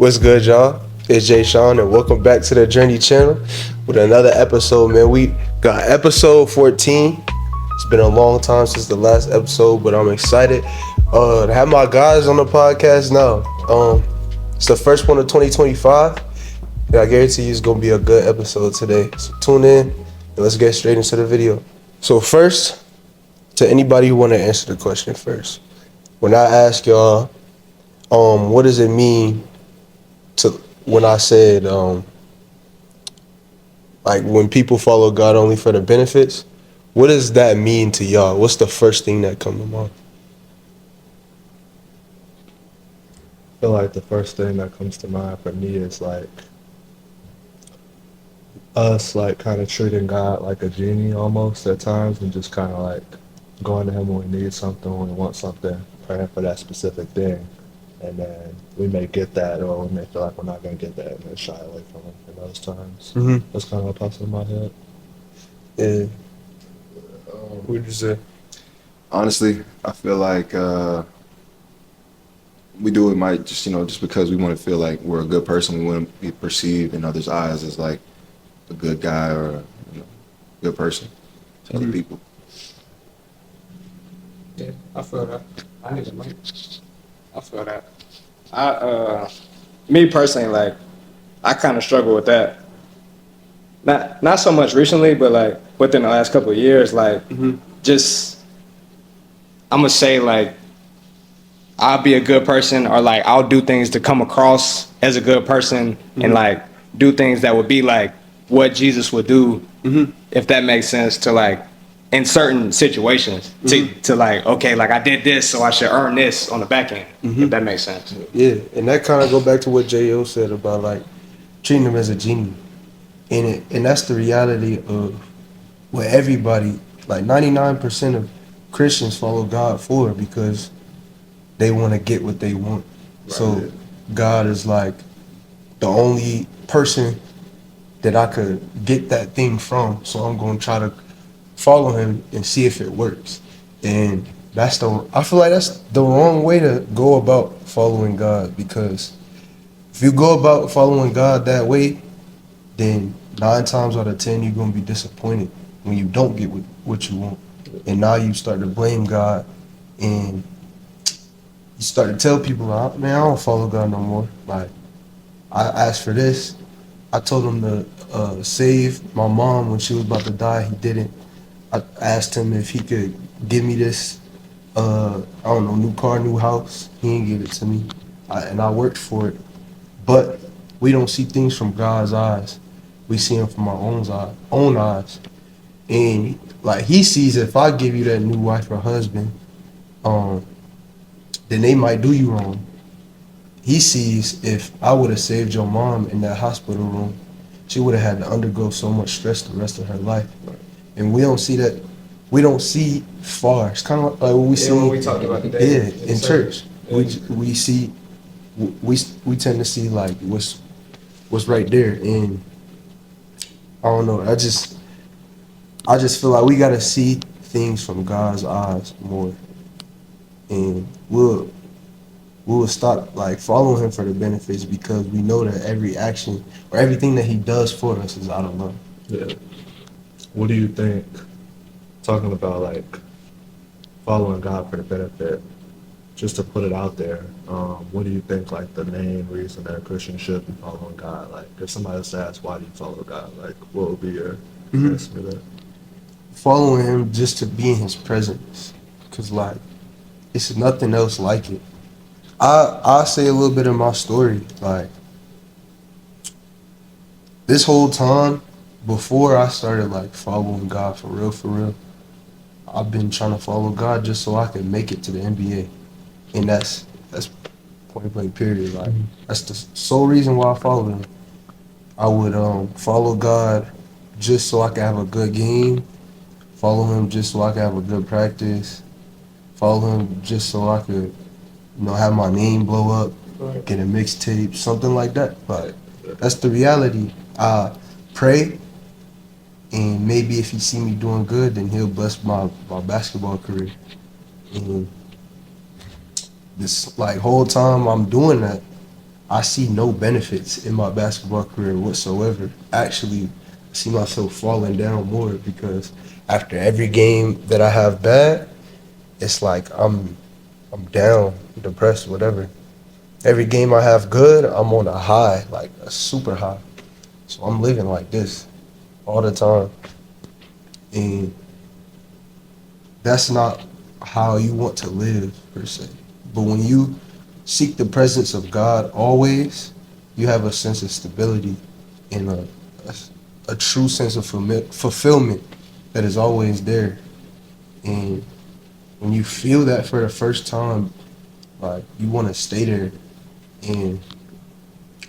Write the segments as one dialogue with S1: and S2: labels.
S1: What's good, y'all? It's Jay Sean, and welcome back to the Journey channel with another episode, man. We got episode 14. It's been a long time since the last episode, but I'm excited to have my guys on the podcast now. It's the first one of 2025, and I guarantee you it's going to be a good episode today. So tune in, and let's get straight into the video. So first, to anybody who want to answer the question first, when I ask y'all, what does it mean to when I said like when people follow God only for the benefits, what does that mean to y'all? What's the first thing that comes to mind?
S2: I feel like the first thing that comes to mind for me is like us like kind of treating God like a genie almost at times, and just kind of like going to him when we need something, when we want something, praying for that specific thing, and then we may get that, or we may feel like we're not going to get that and then shy away from him in those times. That's kind of what pops in my head.
S1: Yeah. What would you say?
S3: Honestly, I feel like we do it might just because we want to feel like we're a good person. We want to be perceived in others' eyes as like a good guy or a good person to other people.
S4: Yeah, I feel that. I need to mic. I feel that. Me personally, like, I kind of struggle with that. Not so much recently, but like within the last couple of years, like, just I'm gonna say like I'll be a good person, or like I'll do things to come across as a good person, and like do things that would be like what Jesus would do, if that makes sense, to like in certain situations, to like, okay, like I did this, so I should earn this on the back end, if that makes sense.
S1: Yeah, and that kind of go back to what J.O. said about like treating him as a genie. And that's the reality of what everybody, like 99% of Christians follow God for, because they want to get what they want. Right. So God is like the only person that I could get that thing from. So I'm going to try to follow him and see if it works. And I feel like that's the wrong way to go about following God, because if you go about following God that way, then 9 times out of 10 you're gonna be disappointed when you don't get what you want, and now you start to blame God, and you start to tell people, man, I don't follow God no more. Like, I asked for this, I told him to save my mom when she was about to die, he didn't. I asked him if he could give me this, I don't know, new car, new house. He didn't give it to me, and I worked for it. But we don't see things from God's eyes. We see them from our own eyes. And like he sees, if I give you that new wife or husband, then they might do you wrong. He sees, if I would have saved your mom in that hospital room, she would have had to undergo so much stress the rest of her life. And we don't see that. We don't see far. It's kind of like what we see.
S4: When we talked about today.
S1: Yeah, in church. We see. We tend to see like what's right there, and I don't know. I just feel like we gotta see things from God's eyes more, and we'll stop like following him for the benefits, because we know that every action or everything that he does for us is out of love.
S2: Yeah. What do you think, talking about like following God for the benefit, just to put it out there, what do you think like the main reason that a Christian should be following God? Like, if somebody else asks, why do you follow God? Like, what would be your answer to that?
S1: Following him just to be in his presence, because like it's nothing else like it. I'll say a little bit of my story. Like, this whole time before I started like following God for real, I've been trying to follow God just so I could make it to the NBA. And that's point blank period. Like, that's the sole reason why I follow him. I would follow God just so I could have a good game, follow him just so I could have a good practice, follow him just so I could, have my name blow up, get a mixtape, something like that. But that's the reality. I pray, and maybe if he see me doing good, then he'll bless my basketball career. And this like whole time I'm doing that, I see no benefits in my basketball career whatsoever. Actually, I see myself falling down more because after every game that I have bad, it's like I'm down, depressed, whatever. Every game I have good, I'm on a high, like a super high. So I'm living like this all the time. And that's not how you want to live, per se. But when you seek the presence of God always, you have a sense of stability and a true sense of fulfillment that is always there. And when you feel that for the first time, like you want to stay there. And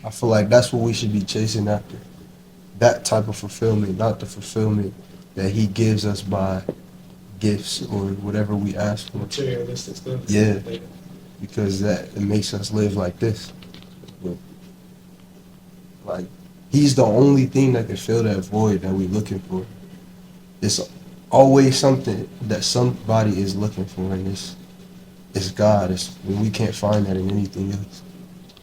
S1: I feel like that's what we should be chasing after. That type of fulfillment, not the fulfillment that he gives us by gifts or whatever we ask for.
S2: Materialistic stuff.
S1: Yeah, because that it makes us live like this. But, like he's the only thing that can fill that void that we're looking for. It's always something that somebody is looking for, and it's God. It's we can't find that in anything else.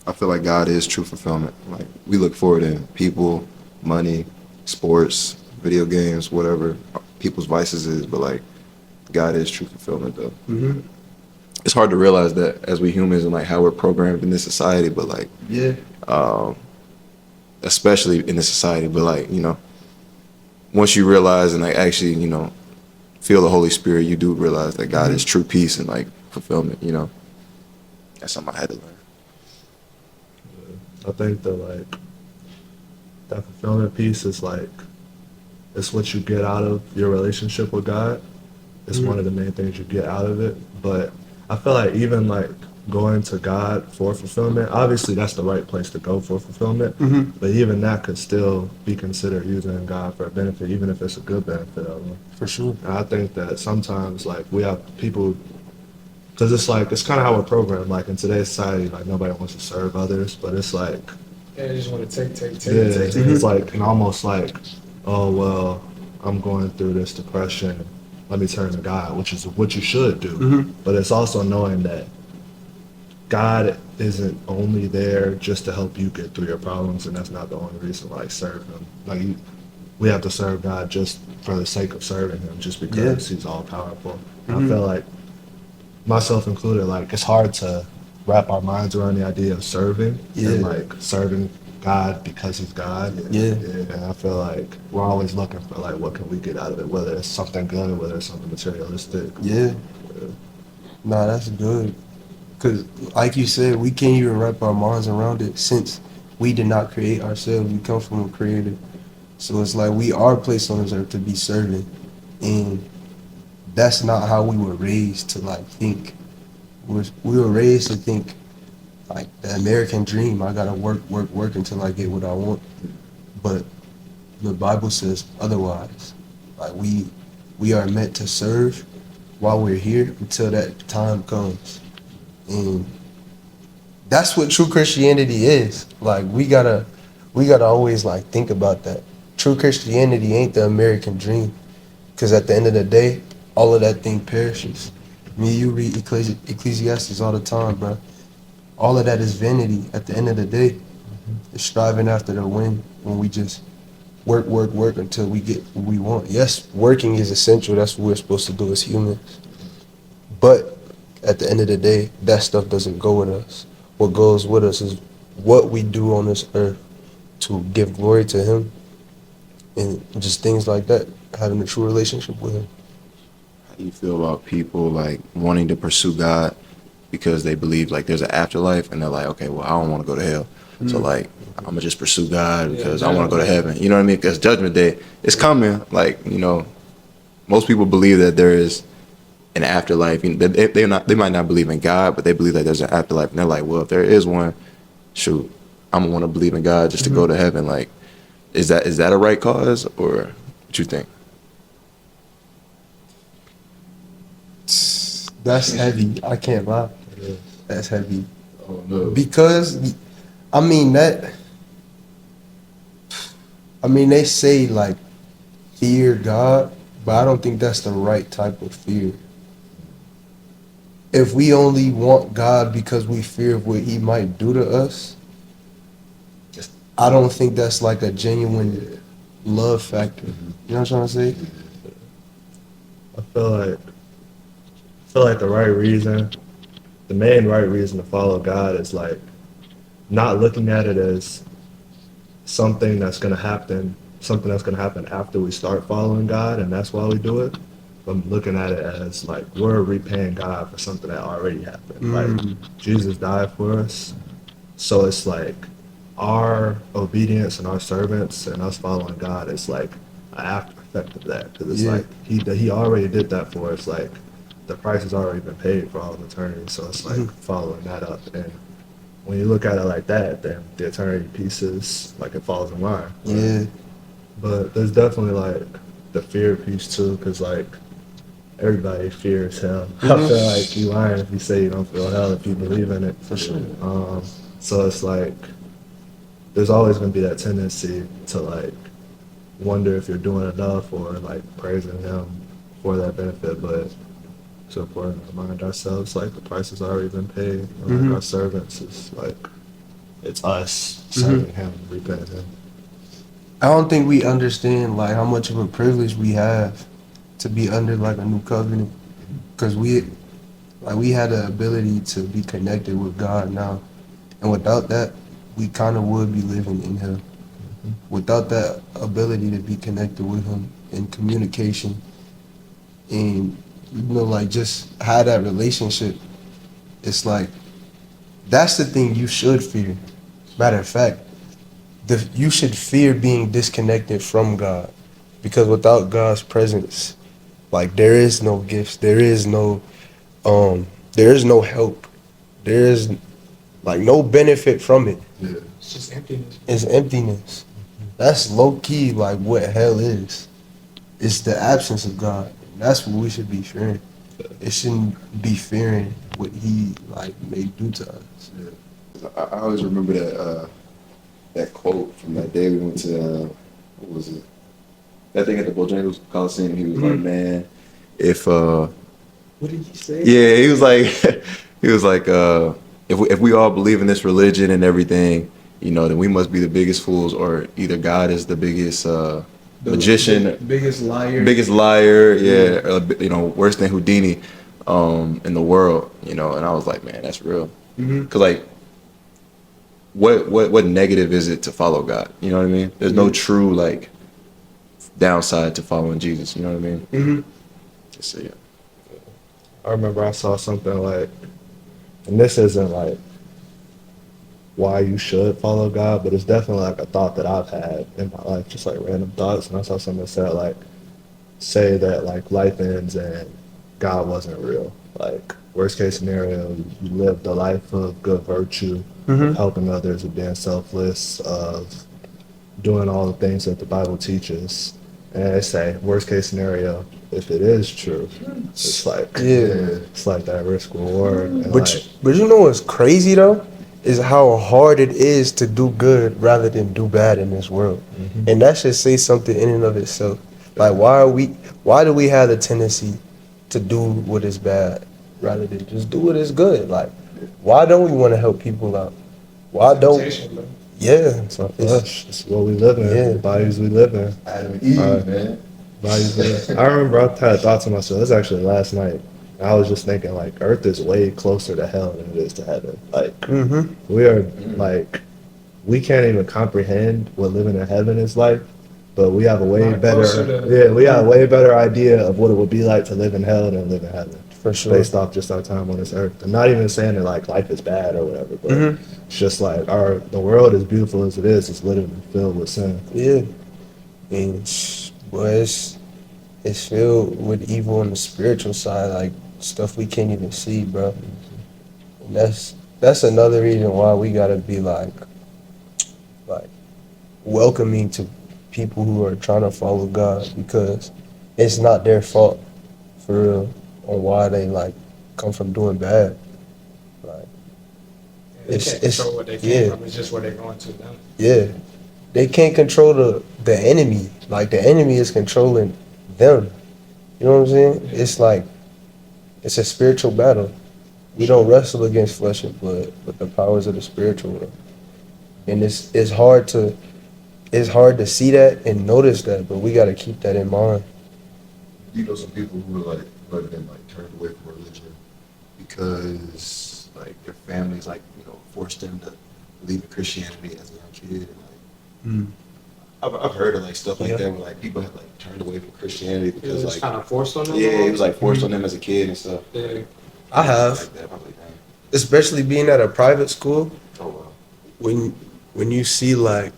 S3: I feel like God is true fulfillment. Like we look for it in people, money, sports, video games, whatever people's vices is, but like God is true fulfillment though.
S1: Mm-hmm.
S3: It's hard to realize that as we humans and like how we're programmed in this society, but like
S1: Yeah.
S3: especially in this society, but like, you know, once you realize and like actually, you know, feel the Holy Spirit, you do realize that God is true peace and like fulfillment, you know. That's something I had to learn.
S2: I think that like that fulfillment piece is like it's what you get out of your relationship with God. It's one of the main things you get out of it. But I feel like even like going to God for fulfillment, obviously that's the right place to go for fulfillment. But even that could still be considered using God for a benefit, even if it's a good benefit of him.
S1: For sure.
S2: And I think that sometimes like we have people, because it's like it's kind of how we're programmed. Like in today's society, like nobody wants to serve others, but it's like
S4: Yeah, they just want to take.
S2: it's like and almost like, oh well, I'm going through this depression. Let me turn to God, which is what you should do. But it's also knowing that God isn't only there just to help you get through your problems, and that's not the only reason. Like serve Him. Like we have to serve God just for the sake of serving Him, just because He's all powerful. I feel like myself included, like it's hard to wrap our minds around the idea of serving and like serving God because He's God.
S1: Yeah.
S2: And I feel like we're always looking for like what can we get out of it, whether it's something good, whether it's something materialistic.
S1: Yeah. Nah, that's good. Cause like you said, we can't even wrap our minds around it since we did not create ourselves. We come from a creator. So it's like we are placed on this earth to be serving. And that's not how we were raised to like think. We were raised to think like the American dream. I gotta work until I get what I want. But the Bible says otherwise. Like we are meant to serve while we're here until that time comes. And that's what true Christianity is. Like we gotta always like think about that. True Christianity ain't the American dream. Cause at the end of the day, all of that thing perishes. Me and you read Ecclesiastes all the time, bro. All of that is vanity at the end of the day. It's striving after the wind when we just work until we get what we want. Yes, working is essential. That's what we're supposed to do as humans. But at the end of the day, that stuff doesn't go with us. What goes with us is what we do on this earth to give glory to Him and just things like that, having a true relationship with Him.
S3: How do you feel about people like wanting to pursue God because they believe like there's an afterlife and they're like, okay, well, I don't want to go to hell. So like, I'm gonna just pursue God because I want to go to heaven. You know what I mean? Because Judgment Day is coming. Like, you know, most people believe that there is an afterlife. You know, they might not believe in God, but they believe that there's an afterlife. And they're like, well, if there is one, shoot, I'm gonna want to believe in God just to go to heaven. Like, is that a right cause, or what you think?
S1: That's heavy. I can't lie. That's heavy.
S3: Oh no.
S1: Because, I mean, they say, like, fear God, but I don't think that's the right type of fear. If we only want God because we fear of what He might do to us, I don't think that's like a genuine love factor. You know what I'm trying to say?
S2: I feel like the right reason, the main right reason to follow God is like not looking at it as something that's gonna happen after we start following God, and that's why we do it. But looking at it as like we're repaying God for something that already happened. Like Jesus died for us, so it's like our obedience and our servants and us following God is like an after effect of that, because it's
S1: Yeah.
S2: like he already did that for us. Like the price has already been paid for all of eternity, so it's like following that up. And when you look at it like that, then the eternity pieces like it falls in line. Right?
S1: Yeah.
S2: But there's definitely like the fear piece too, because like everybody fears hell. I feel like you lying if you say you don't feel hell if you believe in it.
S1: For sure.
S2: So it's like there's always gonna be that tendency to like wonder if you're doing enough or like praising him for that benefit, but it's important to remind ourselves like the price has already been paid. And, like our servants is like it's us serving him, repaying him.
S1: I don't think we understand like how much of a privilege we have to be under like a new covenant, because we had the ability to be connected with God now, and without that, we kind of would be living in hell. Without that ability to be connected with him in communication, and like just have that relationship, it's like that's the thing you should fear. Matter of fact, you should fear being disconnected from God, because without God's presence, like there is no gifts, there is no help, there is like no benefit from it.
S4: It's just emptiness.
S1: It's emptiness. That's low key like what hell is. It's the absence of God. That's what we should be fearing. It shouldn't be fearing what he like may do to us.
S3: I always remember that quote from that day we went to what was it? That thing at the Bojangles Coliseum. He was like, man, if
S4: What did he say?
S3: yeah, he was like he was like if we all believe in this religion and everything, you know, then we must be the biggest fools, or either God is the biggest magician,
S1: Biggest liar.
S3: biggest liar, yeah, you know, worse than Houdini in the world, you know. And I was like, man, that's real, because like what negative is it to follow God? You know what I mean? There's no true like downside to following Jesus. You know what I mean? So yeah.
S2: I remember I saw something like, and this isn't like why you should follow God, but it's definitely like a thought that I've had in my life, just like random thoughts. And I saw something that said like, say that like life ends and God wasn't real. Like worst case scenario, you live the life of good virtue, of helping others, of being selfless, of doing all the things that the Bible teaches. And they say worst case scenario, if it is true, it's like it's like that risk reward. And
S1: But you know what's crazy though? Is how hard it is to do good rather than do bad in this world. And that should say something in and of itself. Like why do we have the tendency to do what is bad rather than just do what is good? Like why don't we want to help people out? Why don't yeah.
S2: it's our flesh. It's what we live in, the bodies we live in.
S3: Adam and Eve, man.
S2: Bodies we live in. I remember I had a thought to myself, this was actually last night. I was just thinking like earth is way closer to hell than it is to heaven. Like we are like we can't even comprehend what living in heaven is like, but we have a way better we have a way better idea of what it would be like to live in hell than live in heaven.
S1: For sure.
S2: Based off just our time on this earth. I'm not even saying that like life is bad or whatever, but it's just like the world, as beautiful as it is literally filled with sin.
S1: Yeah. And it's filled with evil on the spiritual side, like stuff we can't even see, bro. And that's another reason why we gotta be like welcoming to people who are trying to follow God, because it's not their fault for real on why they like come from doing bad. Like
S4: They can't control what they came from. It's just where they're going to now.
S1: Yeah. They can't control the enemy. Like the enemy is controlling them. You know what I'm saying? It's like it's a spiritual battle. We don't wrestle against flesh and blood, but the powers of the spiritual world. and it's hard to see that and notice that, but we got to keep that in mind.
S3: You know, some people who are like rather than like turned away from religion because like their families like forced them to believe in Christianity as a young kid. And, like, I've heard of like stuff like that where like people have like turned away from Christianity
S4: It was
S3: because
S4: just
S3: like
S4: kind of forced on them.
S3: yeah, it was like forced on them as a kid and stuff.
S4: Yeah.
S1: I have,
S3: Like that. I'm like, dang.
S1: especially being at a private school,
S3: Oh wow.
S1: when you see like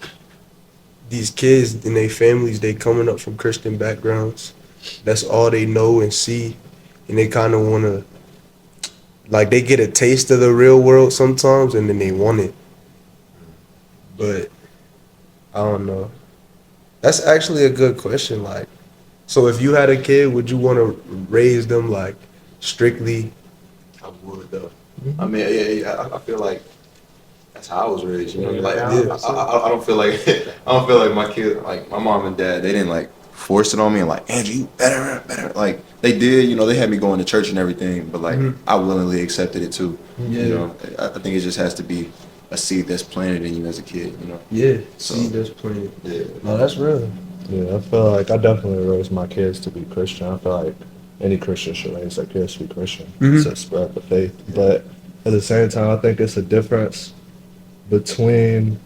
S1: these kids and their families, they coming up from Christian backgrounds. That's all they know and see, and they kind of want to, like, they get a taste of the real world sometimes, and then they want it. But I don't know. That's actually a good question. Like, so if you had a kid, would you want to raise them like strictly?
S3: I would though. I mean, I feel like that's how I was raised. You know,
S4: Yeah,
S3: like
S4: yeah.
S3: I don't feel like I don't feel like my kid, like my mom and dad, they didn't like force it on me and like Andrew, you better. Like they did, they had me going to church and everything, but like I willingly accepted it too.
S1: Yeah.
S3: You know, I think it just has to be a seed that's planted in you as a kid. You know.
S1: Yeah,
S3: So,
S1: see, that's plenty.
S3: Yeah.
S1: No, that's real.
S2: Yeah, I feel like I definitely raised my kids to be Christian. I feel like any Christian should raise their kids to be Christian, to spread the faith. But at the same time, I think it's a difference between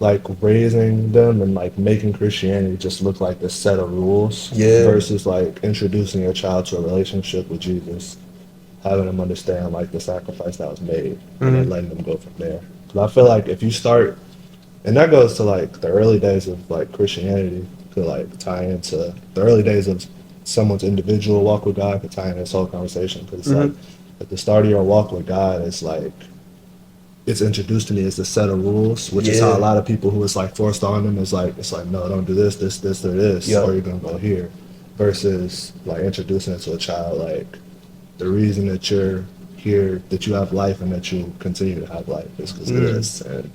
S2: like raising them and like making Christianity just look like this set of rules versus like introducing your child to a relationship with Jesus, having them understand like the sacrifice that was made, and then letting them go from there. 'Cause I feel like if you start, and that goes to like the early days of like Christianity, could like tie into the early days of someone's individual walk with God, could tie in this whole conversation, because like at the start of your walk with God, it's like it's introduced to me as a set of rules, which is how a lot of people who it's like forced on them is like, it's like, no, don't do this, or this, or you're gonna go here, versus like introducing it to a child, like the reason that you're here, that you have life and that you continue to have life is because of this, and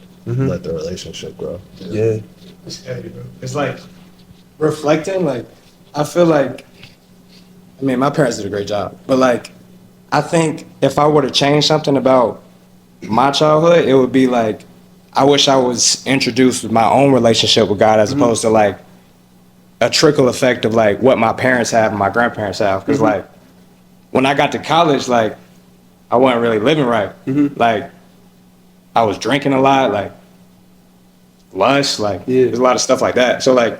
S2: let the relationship grow.
S1: Yeah.
S4: It's heavy, bro. It's like reflecting. Like I feel like, I mean, my parents did a great job, but like I think if I were to change something about my childhood, it would be like I wish I was introduced with my own relationship with God as opposed to like a trickle effect of like what my parents have and my grandparents have. Because like when I got to college, like I wasn't really living right. Like I was drinking a lot, like lust, like there's a lot of stuff like that. So like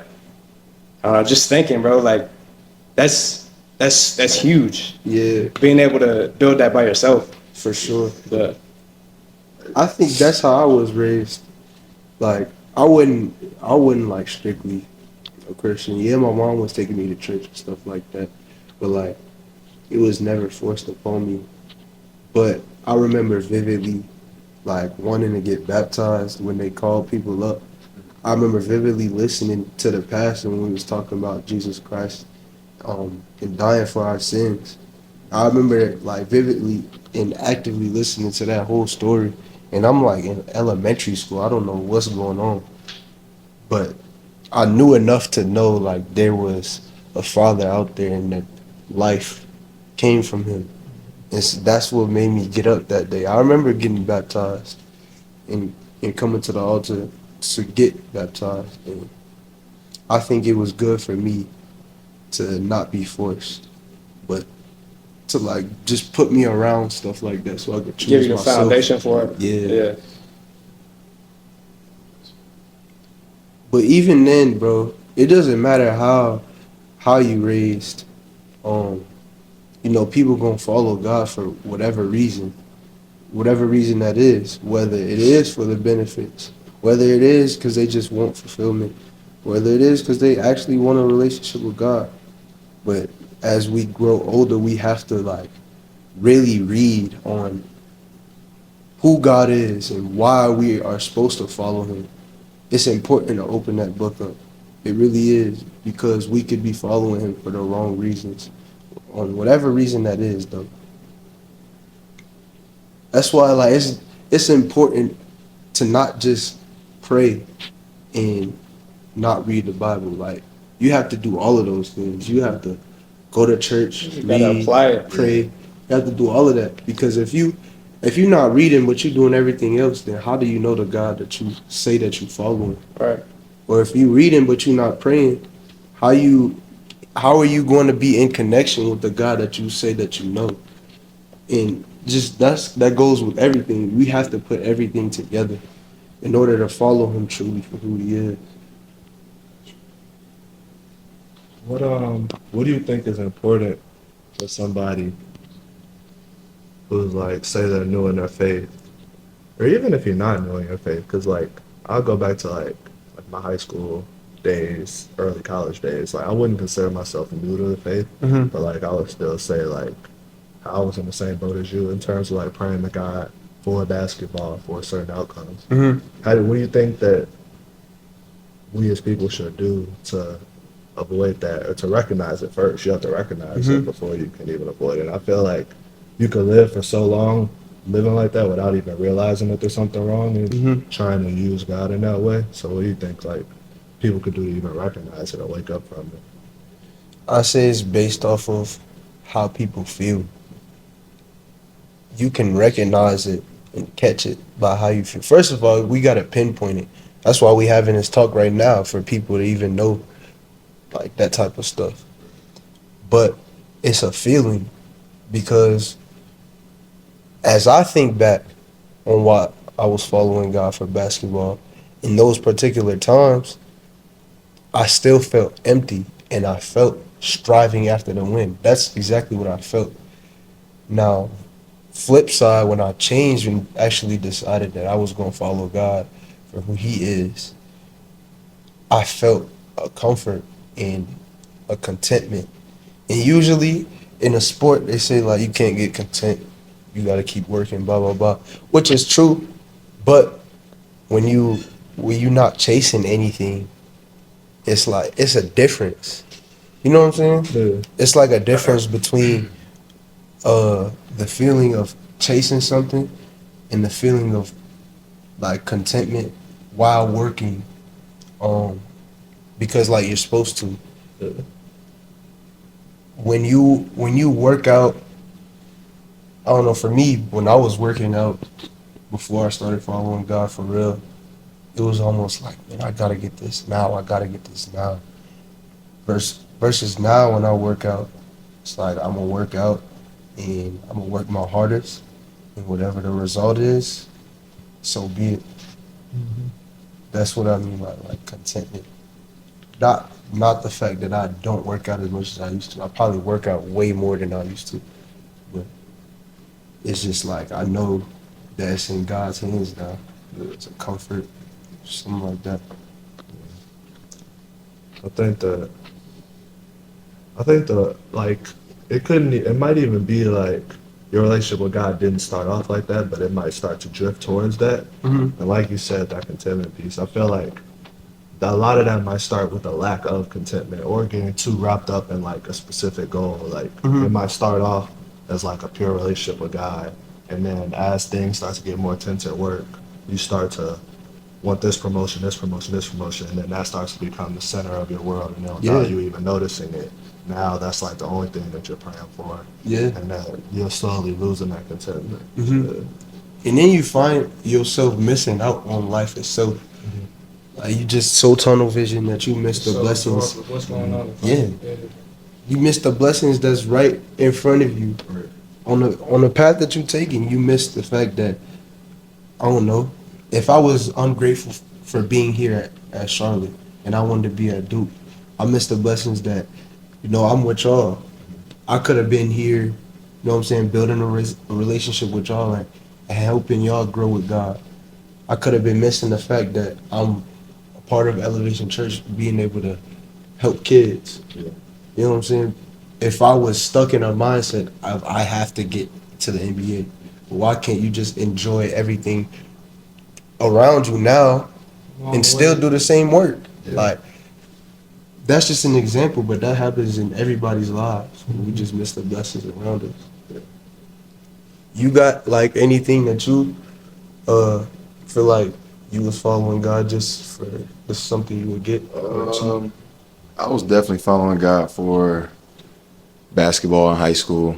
S4: just thinking, bro, like that's huge.
S1: Yeah,
S4: Being able to build that by yourself.
S1: for sure.
S4: But
S1: I think that's how I was raised. Like I wouldn't like strictly a Christian. Yeah, my mom was taking me to church and stuff like that, but like it was never forced upon me. But I remember vividly like wanting to get baptized when they called people up. I remember vividly listening to the pastor when we was talking about Jesus Christ and dying for our sins. I remember like vividly and actively listening to that whole story. And I'm like in elementary school. I don't know what's going on. But I knew enough to know like there was a father out there and that life came from him. And that's what made me get up that day. I remember getting baptized and coming to the altar to get baptized. And I think it was good for me to not be forced, but to like just put me around stuff like that so I could choose
S4: give you the
S1: myself.
S4: foundation for it.
S1: Yeah. But even then, bro, it doesn't matter how you raised. People gonna follow God for whatever reason that is. Whether it is for the benefits, whether it is because they just want fulfillment, whether it is because they actually want a relationship with God. But as we grow older, we have to like really read on who God is and why we are supposed to follow Him. It's important to open that book up. It really is, because we could be following Him for the wrong reasons, on whatever reason that is, though. That's why, like, it's important to not just pray and not read the Bible. Like, you have to do all of those things. You have to go to church,
S4: You gotta
S1: read,
S4: apply it.
S1: pray. You have to do all of that, because if you If you're not reading but you're doing everything else, then how do you know the God that you say that you following?
S4: Right.
S1: Or if you reading but you're not praying, how you how are you going to be in connection with the God that you say that you know? And just that goes with everything. We have to put everything together in order to follow him truly for who he is.
S2: What do you think is important for somebody who's like say they're new in their faith, or even if you're not new in your faith? Because like I'll go back to like my high school days, early college days. Like I wouldn't consider myself new to the faith,
S1: Mm-hmm.
S2: but like I would still say like I was in the same boat as you in terms of like praying to God for basketball for certain outcomes.
S1: Mm-hmm.
S2: What do you think that we as people should do to avoid that or to recognize it first? You have to recognize it
S1: Mm-hmm.
S2: before you can even avoid it. And I feel like you could live for so long living like that without even realizing that there's something wrong and
S1: Mm-hmm.
S2: trying to use God in that way. So what do you think like people could do to even recognize it or wake up from it?
S1: I say it's based off of how people feel. You can recognize it and catch it by how you feel. First of all, we gotta pinpoint it. That's why we having this talk right now for people to even know like that type of stuff. But it's a feeling because as I think back on why I was following God for basketball, in those particular times, I still felt empty and I felt striving after the win. That's exactly what I felt. Now, flip side, when I changed and actually decided that I was going to follow God for who He is, I felt a comfort and a contentment. And usually in a sport, they say like you can't get content. You got to keep working, blah blah blah, which is true. But when you're not chasing anything, it's like it's a difference. You know what I'm saying?
S2: Yeah.
S1: It's like a difference between the feeling of chasing something and the feeling of like contentment while working because like you're supposed to.
S2: Yeah.
S1: When you work out, I don't know, for me, when I was working out before I started following God for real, it was almost like, man, I gotta get this now, I gotta get this now. Versus now when I work out, it's like I'm gonna work out and I'm gonna work my hardest, and whatever the result is, so be it. That's what I mean by like contentment. Not the fact that I don't work out as much as I used to. I probably work out way more than I used to, but it's just like I know that it's in God's hands now. It's a comfort, something like that.
S2: I think that like it might even be like your relationship with God didn't start off like that, but it might start to drift towards that.
S1: Mm-hmm.
S2: And like you said, that contentment piece, I feel like a lot of that might start with a lack of contentment or getting too wrapped up in like a specific goal. Like it
S1: Mm-hmm.
S2: might start off as like a pure relationship with God, and then as things start to get more intense at work, you start to want this promotion, this promotion, this promotion, and then that starts to become the center of your world, and then
S1: Yeah.
S2: without you even noticing it, now that's like the only thing that you're praying for,
S1: Yeah.
S2: and that you're slowly losing that contentment.
S1: Mm-hmm. And then you find yourself missing out on life itself. Like you just so tunnel vision that you miss the blessings.
S4: What's going on?
S1: Yeah. You miss the blessings that's right in front of you. On the path that you're taking, you miss the fact that I don't know. If I was ungrateful for being here at Charlotte and I wanted to be at Duke, I miss the blessings that, I'm with y'all. I could have been here, what I'm saying, building a relationship with y'all and helping y'all grow with God. I could have been missing the fact that I'm a part of Elevation Church, being able to help kids.
S2: Yeah.
S1: You know what I'm saying? If I was stuck in a mindset of I have to get to the NBA, why can't you just enjoy everything around you now and still do the same work?
S2: Yeah.
S1: Like, that's just an example, but that happens in everybody's lives. We just miss the blessings around us.
S2: Yeah.
S1: You got like anything that you feel like you was following God just for this something you would get?
S3: I was definitely following God for basketball in high school.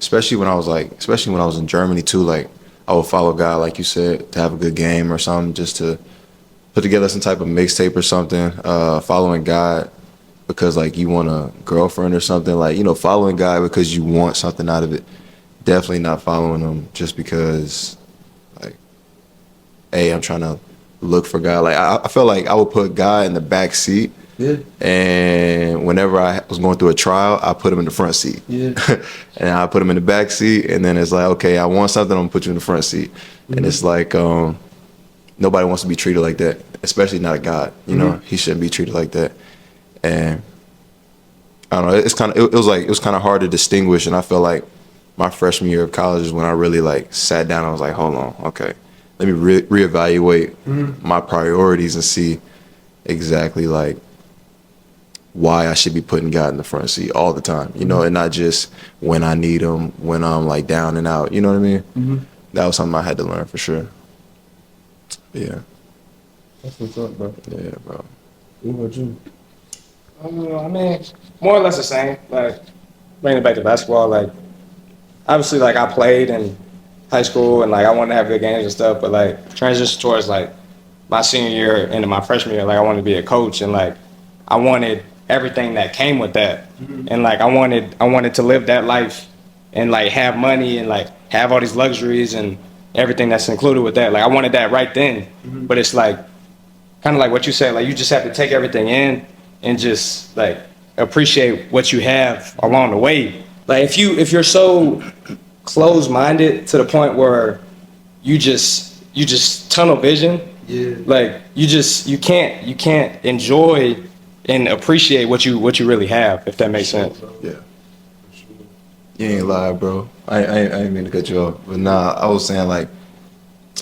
S3: especially when I was in Germany too. Like I would follow God, like you said, to have a good game or something, just to put together some type of mixtape or something. Following God because like you want a girlfriend or something, like following God because you want something out of it. Definitely not following him just because like, hey, I'm trying to look for God. Like I felt like I would put God in the back seat.
S1: Yeah.
S3: And whenever I was going through a trial, I put him in the front seat.
S1: Yeah.
S3: And I put him in the back seat, and then it's like, okay, I want something, I'm gonna put you in the front seat. And it's like, nobody wants to be treated like that, especially not a God. He shouldn't be treated like that. And I don't know, it was kind of hard to distinguish. And I felt like my freshman year of college is when I really like sat down. I was like, hold on, okay, let me reevaluate my priorities and see exactly like why I should be putting God in the front seat all the time, and not just when I need him, when I'm like down and out, you know what I mean? That was something I had to learn for sure. Yeah.
S1: That's what's up, bro.
S3: Yeah, bro.
S1: What about you?
S4: I mean, more or less the same. Like, bringing it back to basketball, like, obviously, like, I played in high school and, like, I wanted to have good games and stuff, but, like, transition towards, like, my senior year into my freshman year, like, I wanted to be a coach and, like, I wanted everything that came with that. And, like, I wanted to live that life and, like, have money and, like, have all these luxuries and everything that's included with that. Like, I wanted that right then. But it's, like, kind of like what you said, like, you just have to take everything in and just like appreciate what you have along the way. Like if you're so closed-minded to the point where you just tunnel vision, like you can't enjoy and appreciate what you really have, if that makes sense.
S3: Yeah. You ain't lie, bro. I ain't mean to cut you off, but nah, I was saying like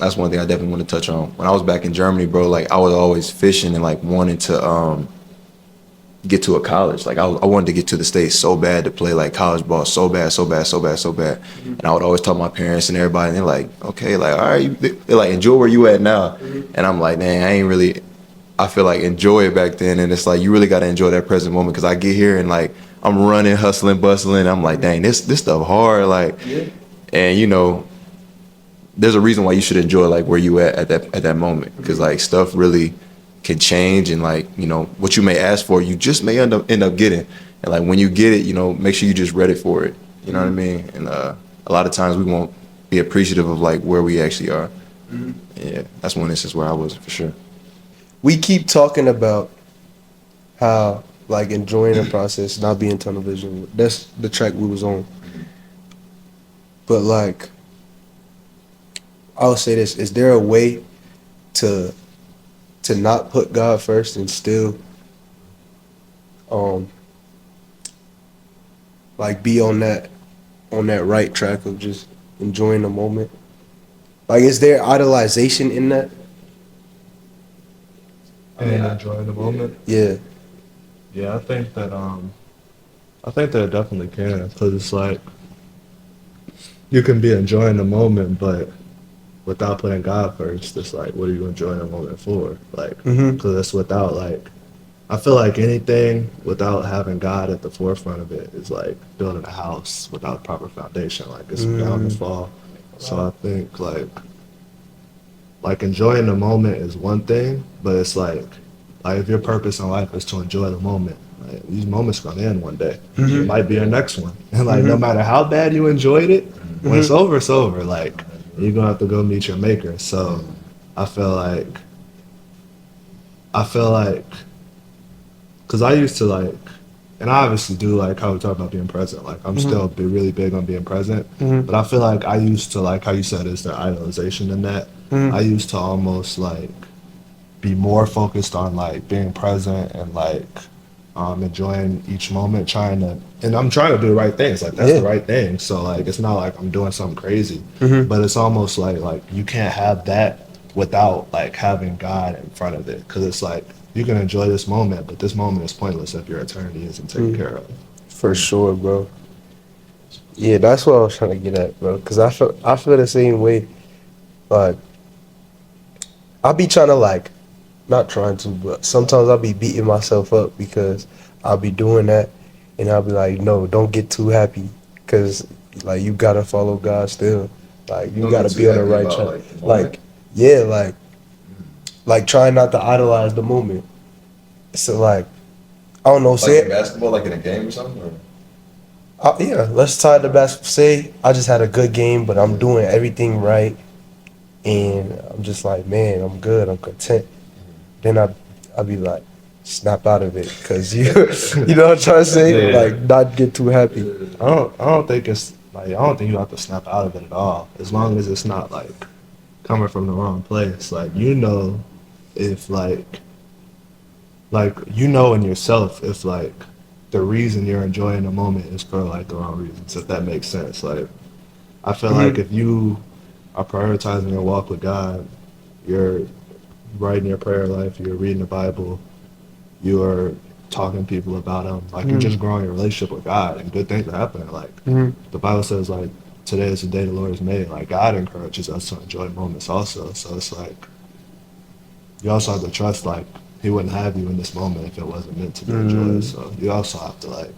S3: that's one thing I definitely want to touch on. When I was back in Germany, bro, like I was always fishing and like wanting to get to a college. Like I wanted to get to the States so bad to play like college ball so bad. And I would always tell my parents and everybody, and they're like, okay, like, all right, they're like, enjoy where you at now. And I'm like, dang, I feel like enjoy it back then. And it's like, you really got to enjoy that present moment. Cause I get here and like, I'm running, hustling, bustling. I'm like, dang, this stuff hard. Like, and there's a reason why you should enjoy like where you at that moment. Cause like stuff really can change, and like what you may ask for, you just may end up getting. And like when you get it, make sure you just ready for it. You know what I mean? And a lot of times we won't be appreciative of like where we actually are. Yeah, that's one instance where I wasn't for sure.
S1: We keep talking about how like enjoying the process, not being tunnel vision. That's the track we was on. But like, I'll say this: is there a way to not put God first and still like be on that right track of just enjoying the moment? Like, is there idolization in that?
S2: And enjoying the moment.
S1: Yeah.
S2: Yeah, I think that it definitely can, because it's like you can be enjoying the moment, but without putting God first, it's like, what are you enjoying the moment for? Like, because it's without like, I feel like anything without having God at the forefront of it is like building a house without proper foundation. Like it's bound to fall. So I think like enjoying the moment is one thing, but it's like if your purpose in life is to enjoy the moment, like, these moments gonna end one day. It might be your next one, and like no matter how bad you enjoyed it, when it's over, it's over. Like you're gonna have to go meet your maker. So I feel like, because I used to like, and I obviously do like how we talk about being present. Like I'm still be really big on being present, but I feel like I used to, like how you said, is there idolization in that? I used to almost like be more focused on like being present and like enjoying each moment, and I'm trying to do the right things. Like that's the right thing. So like it's not like I'm doing something crazy, but it's almost like you can't have that without like having God in front of it, because it's like you can enjoy this moment, but this moment is pointless if your eternity isn't taken care of.
S1: For sure, bro. Yeah, that's what I was trying to get at, bro. Because I feel the same way. Like, I'll be trying to, like, not trying to, but sometimes I'll be beating myself up because I'll be doing that, and I'll be like, no, don't get too happy, because like you gotta follow God still. Like you
S3: Don't
S1: gotta
S3: get too
S1: be on the
S3: happy
S1: right
S3: about,
S1: track.
S3: like, the moment.
S1: Like yeah, like try not to idolize the moment. So like I don't know,
S3: Like
S1: say
S3: in basketball, like in a game or something? Or?
S1: yeah, let's tie the best. Say I just had a good game, but I'm doing everything right, and I'm just like, man, I'm good, I'm content. Then I'll be like, snap out of it, cause you, you know what I'm trying to say?
S2: Yeah.
S1: Like, not get too happy.
S2: I don't think it's like I don't think you have to snap out of it at all. As long as it's not like coming from the wrong place. Like you know if like you know in yourself if like the reason you're enjoying the moment is for like the wrong reasons, if that makes sense. Like I feel like if you are prioritizing your walk with God, you're writing your prayer life, you're reading the Bible, you are talking to people about him, like you're just growing your relationship with God and good things are happening. Like the Bible says like today is the day the Lord has made. Like God encourages us to enjoy moments also. So it's like you also have to trust like he wouldn't have you in this moment if it wasn't meant to be enjoyed. So you also have to like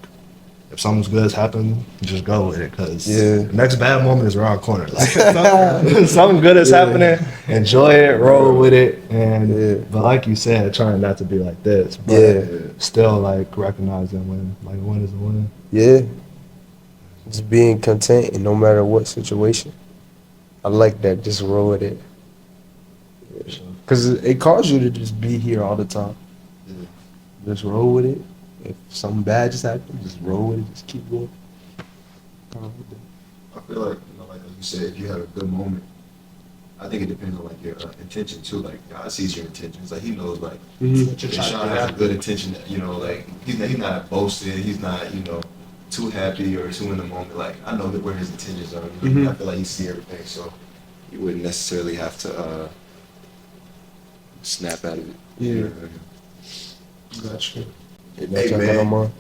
S2: if something good has happened, just go with it because
S1: Yeah.
S2: the next bad moment is around the corner. Like something good is happening, enjoy it, roll with it, and
S1: Yeah.
S2: but like you said, trying not to be like this, but
S1: Yeah.
S2: still like recognizing when like a win is a win.
S1: Yeah. Just being content in no matter what situation. I like that. Just roll with it. Cause it calls you to just be here all the time. Just roll with it. If something bad just happened, just roll with it. Just keep going.
S3: I feel like, like you said, if you have a good moment, I think it depends on like your intention too. Like God sees your intentions. Like He knows like if Sean has a good intention. Like he's not boasting. He's not too happy or too in the moment. Like I know that where his intentions are. I feel like He sees everything, so you wouldn't necessarily have to snap out of it.
S1: Yeah. Gotcha.
S3: Hey man,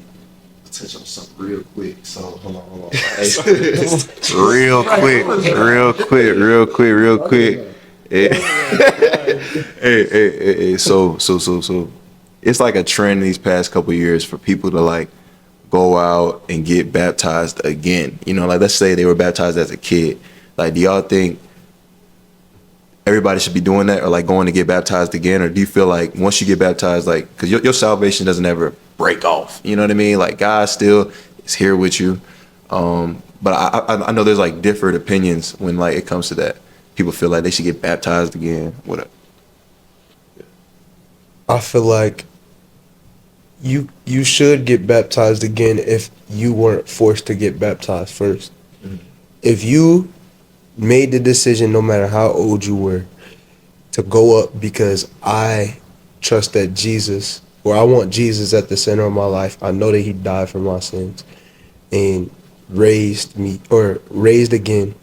S3: touch on something real quick. So hold on. real quick. Hey. So, it's like a trend these past couple years for people to like go out and get baptized again. Like let's say they were baptized as a kid. Like, do y'all think everybody should be doing that or like going to get baptized again? Or do you feel like once you get baptized, like, because your salvation doesn't ever break off, you know what I mean? Like God still is here with you. But I know there's like different opinions when like it comes to that. People feel like they should get baptized again. Whatever.
S1: I feel like you should get baptized again if you weren't forced to get baptized first. If you made the decision, no matter how old you were, to go up because I trust that Jesus, or I want Jesus at the center of my life. I know that He died for my sins and raised me, or raised again,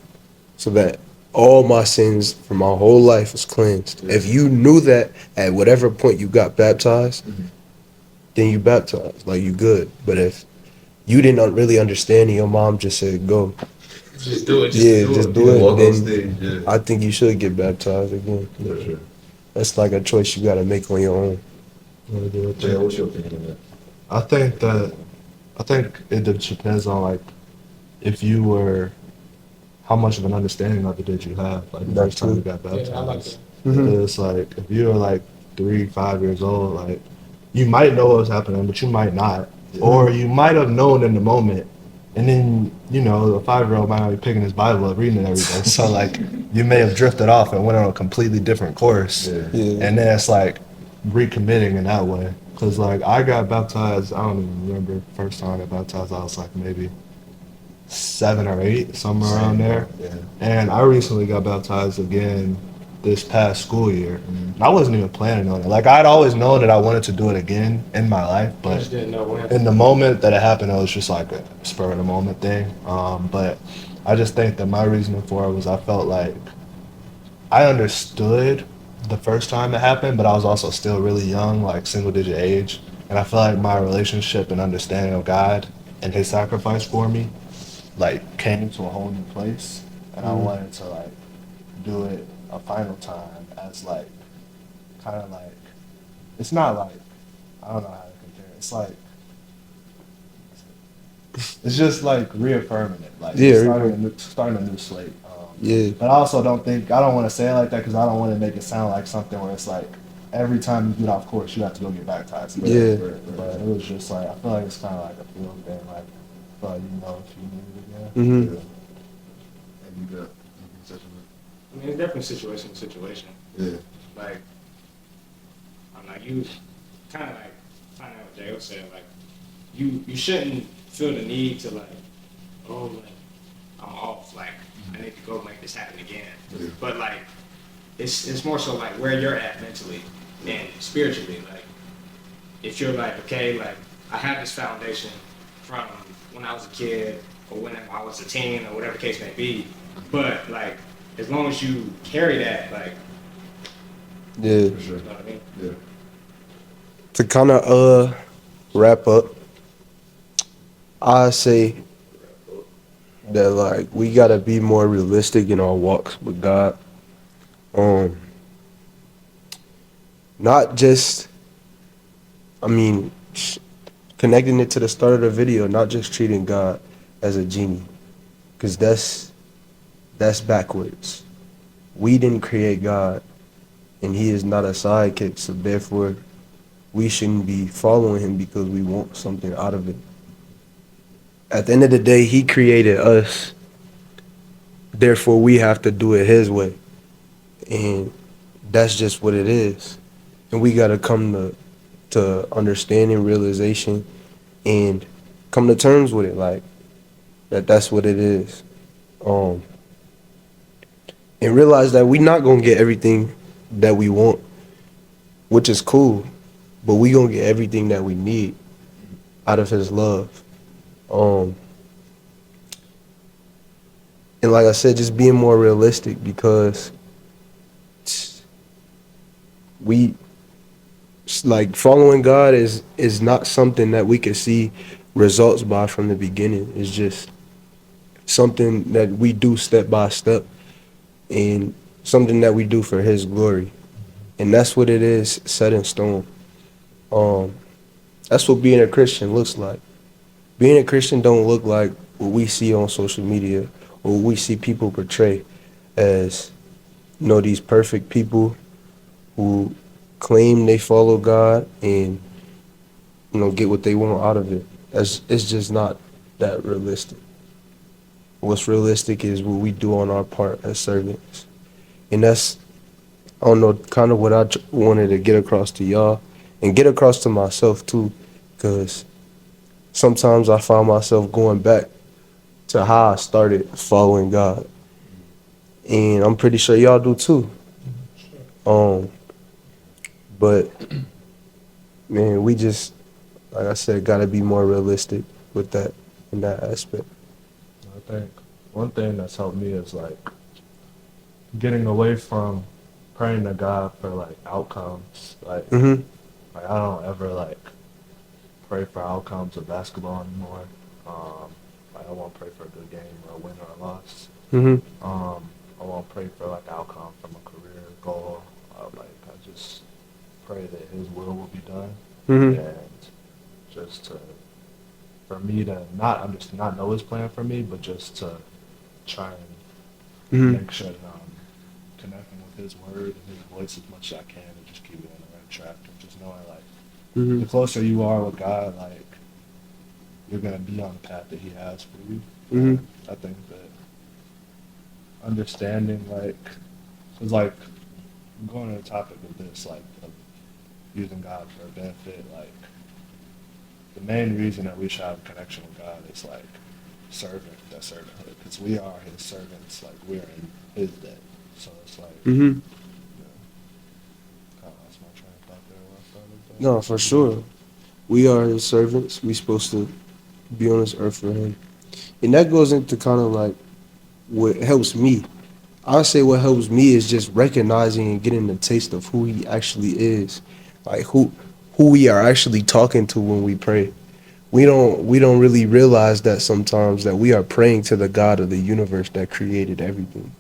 S1: so that all my sins for my whole life was cleansed. If you knew that at whatever point you got baptized, then you baptized, like you good. But if you didn't really understand and your mom just said go,
S5: Just do it.
S1: just do it,
S3: Walk on
S1: then
S3: stage,
S1: I think you should get baptized again.
S3: For sure.
S1: That's like a choice you gotta make on your own.
S3: Jay, what's your opinion on that?
S2: I think it just depends on like if you were how much of an understanding of it did you have like the
S1: That's
S2: first time you
S1: true.
S2: got
S5: Yeah, I like
S2: baptized.
S5: that.
S2: Because like if you were like 3-5 years old, like you might know what was happening, but you might not, or you might have known in the moment, and then the 5-year-old might not be picking his Bible up, reading it every day. So like you may have drifted off and went on a completely different course,
S1: Yeah.
S2: and then it's like recommitting in that way. Cause like I got baptized, I don't even remember the first time I got baptized. I was like maybe 7 or 8, somewhere around there.
S3: Yeah.
S2: And I recently got baptized again this past school year. And I wasn't even planning on it. Like I'd always known that I wanted to do it again in my life,
S5: I
S2: but
S5: just didn't know when.
S2: in the moment that it happened, it was just like a spur of the moment thing. But I just think that my reasoning for it was I felt like I understood the first time it happened, but I was also still really young, like single digit age. And I feel like my relationship and understanding of God and His sacrifice for me like came to a whole new place, and I wanted to like do it a final time as like kind of like it's not like I don't know how to compare it. It's like it's just like reaffirming it, like
S1: Yeah,
S2: just starting a new slate.
S1: Yeah.
S2: But I also don't think I don't want to say it like that because I don't want to make it sound like something where it's like every time you get off course you have to go get baptized.
S1: Yeah.
S2: But it was just like I feel like it's kind of like a feel thing, like but you know if you need it again.
S1: Mm-hmm.
S3: And you got such
S4: I mean, it's definitely situation to situation.
S3: yeah.
S4: Like, I'm like, you kind of like, find out what J.O. said, like, you shouldn't feel the need to, like, oh, like, I'm off, like, I need to go make this happen again.
S3: Yeah.
S4: But, like, it's more so, like, where you're at mentally and spiritually. Like, if you're like, okay, like, I have this foundation from when I was a kid or when I was a teen or whatever the case may be, but, like, as long as you carry that, like,
S1: Yeah.
S3: For sure.
S4: you know what I mean?
S3: Yeah.
S1: To kind of wrap up, I say that like we gotta be more realistic in our walks with God. Um, not just, I mean, connecting it to the start of the video, not just treating God as a genie, because that's backwards. We didn't create God, and He is not a sidekick, so therefore we shouldn't be following Him because we want something out of it. At the end of the day, He created us, therefore we have to do it His way, and that's just what it is. And we gotta come to understanding, realization, and come to terms with it, like that's what it is. Um, and realize that we not gonna get everything that we want, which is cool, but we gonna get everything that we need out of His love. Um, and like I said, just being more realistic because we like following God is not something that we can see results by from the beginning. It's just something that we do step by step and something that we do for His glory. And that's what it is, set in stone. Um, that's what being a Christian looks like. Being a Christian don't look like what we see on social media or what we see people portray as, you know, these perfect people who claim they follow God and, you know, get what they want out of it. It's just not that realistic. What's realistic is what we do on our part as servants. And that's, I don't know, kind of what I wanted to get across to y'all and get across to myself too, because sometimes I find myself going back to how I started following God. And I'm pretty sure y'all do too. But man, we just, like I said, gotta be more realistic with that in that aspect.
S2: I think one thing that's helped me is like getting away from praying to God for like outcomes.
S1: Mhm.
S2: Like I don't ever like pray for outcomes of basketball anymore. Like I won't pray for a good game or a win or a loss.
S1: Mhm.
S2: I won't pray for like outcome from a career goal. Like I just pray that His will be done,
S1: Mhm.
S2: and just to for me to not understand, not know His plan for me, but just to try and
S1: Mhm.
S2: make sure that I'm connecting with His word and His voice as much as I can, and just keep it on the right track. And just knowing like the
S1: Mhm.
S2: closer you are with God, like you're gonna be on the path that He has for you.
S1: Mhm.
S2: And I think that understanding like, cause like going to the topic of this, like of using God for a benefit, like the main reason that we should have a connection with God is like that servanthood, because we are His servants, like we're in His debt. So it's like,
S1: Mhm.
S2: you know, kind of lost my train of thought there when I started that.
S1: No, for sure. We are His servants. We supposed to be on this earth for Him, and that goes into kind of like what helps me. I say what helps me is just recognizing and getting the taste of who He actually is, like who we are actually talking to when we pray. We don't really realize that sometimes that we are praying to the God of the universe that created everything,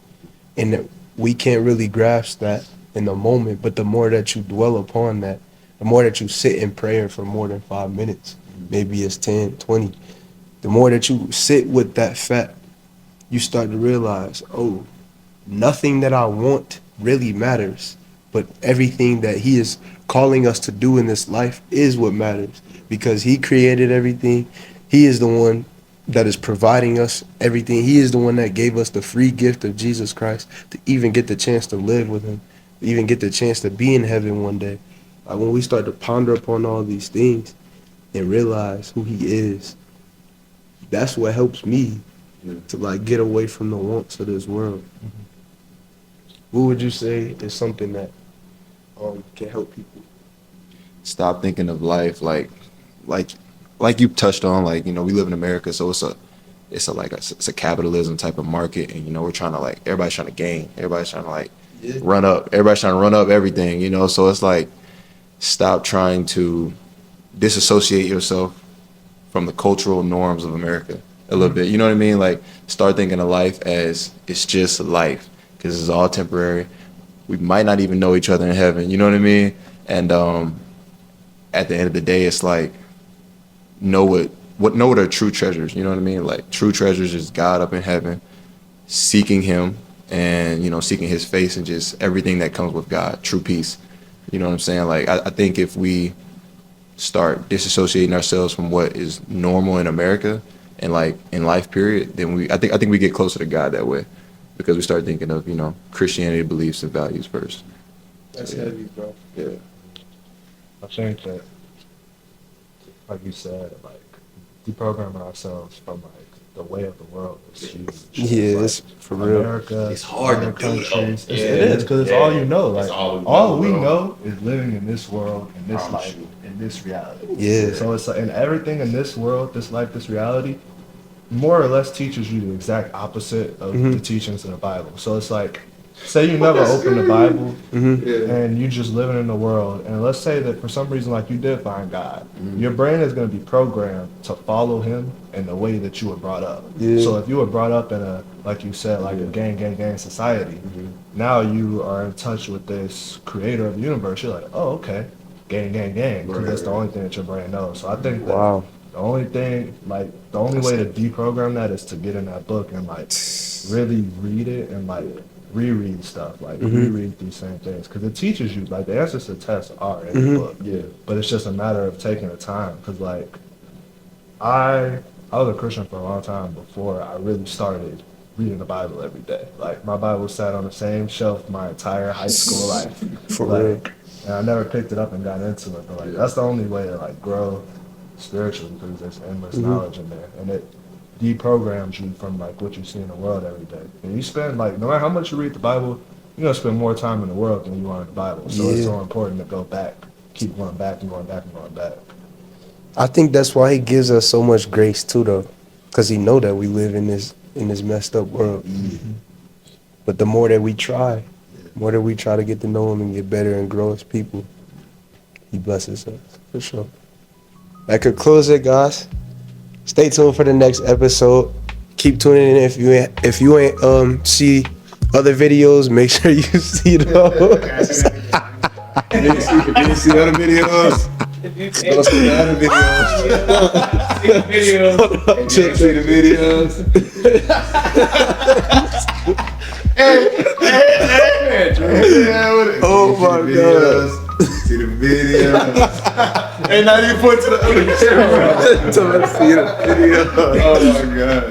S1: and that we can't really grasp that in the moment. But the more that you dwell upon that, the more that you sit in prayer for more than 5 minutes, maybe it's 10, 20, the more that you sit with that fact, you start to realize, oh, nothing that I want really matters, but everything that he is calling us to do in this life is what matters, because he created everything. He is the one that is providing us everything. He is the one that gave us the free gift of Jesus Christ to even get the chance to live with him, to even get the chance to be in heaven one day. Like when we start to ponder upon all these things and realize who he is, that's what helps me to like get away from the wants of this world. What would you say is something that can help people?
S3: Stop thinking of life like you touched on, like, you know, we live in America, so it's a capitalism type of market, and, you know, we're trying to, like, everybody's trying to gain, everybody's trying to, like, run up, everybody's trying to run up everything, you know. So it's like, stop trying to disassociate yourself from the cultural norms of America a little bit, you know what I mean? Like, start thinking of life as it's just life, because it's all temporary. We might not even know each other in heaven, you know what I mean? And at the end of the day, it's like, know what are true treasures, you know what I mean? Like, true treasures is God up in heaven, seeking him, and, you know, seeking his face, and just everything that comes with God, true peace. You know what I'm saying? Like, I think if we start disassociating ourselves from what is normal in America and, like, in life period, then I think we get closer to God that way, because we start thinking of, you know, Christianity beliefs and values first.
S1: That's heavy, bro.
S3: Yeah.
S2: I think that, like you said, like, deprogramming ourselves from, like, the way of the world is huge.
S1: Yeah,
S2: Like,
S1: it's for real.
S2: America,
S5: It's hard to
S2: other
S5: do, though.
S2: countries.
S5: Yeah.
S2: It is, because it's all you know. Like,
S5: all we
S2: we
S5: know,
S2: know is living in this world, in this
S5: Promise
S2: life,
S5: you.
S2: in this reality.
S1: Yeah.
S2: So it's like, and everything in this world, this life, this reality, more or less teaches you the exact opposite of the teachings of the Bible. So it's like, say you never open the Bible and you just living in the world, and let's say that for some reason, like, you did find God, your brain is going to be programmed to follow him in the way that you were brought up.
S1: Yeah.
S2: So if you were brought up in a, like you said, like a gang society, now you are in touch with this creator of the universe. You're like, oh, okay, gang, because that's the only thing that your brain knows. So I think that
S1: Wow.
S2: the only thing, like, the only way to deprogram that is to get in that book and, like, really read it and, like, reread stuff, like, reread these same things, because it teaches you, like, the answers to tests are in the book.
S3: Yeah.
S2: But it's just a matter of taking the time, because, like, I was a Christian for a long time before I really started reading the Bible every day. Like, my Bible sat on the same shelf my entire high school life.
S1: For
S2: Like,
S1: real.
S2: and I never picked it up and got into it, but, like, that's the only way to, like, grow spiritually, because there's endless knowledge in there, and it deprograms you from, like, what you see in the world every day. And you spend, like, no matter how much you read the Bible, you're gonna spend more time in the world than you are in the Bible. So it's
S1: Yeah.
S2: so important to go back, keep going back and going back and going back.
S1: I think that's why he gives us so much grace too, though, because he know that we live in this messed up world. But the more that we try, to get to know him and get better and grow as people, he blesses us for sure. That could close it, guys. Stay tuned for the next episode. Keep tuning in. If you ain't see other videos, make sure you see those.
S3: If you didn't see the other videos, go see the other videos. Check the videos.
S1: Oh my God.
S3: See the videos.
S5: And now you point to the other camera.
S3: See the videos.
S5: Oh my god.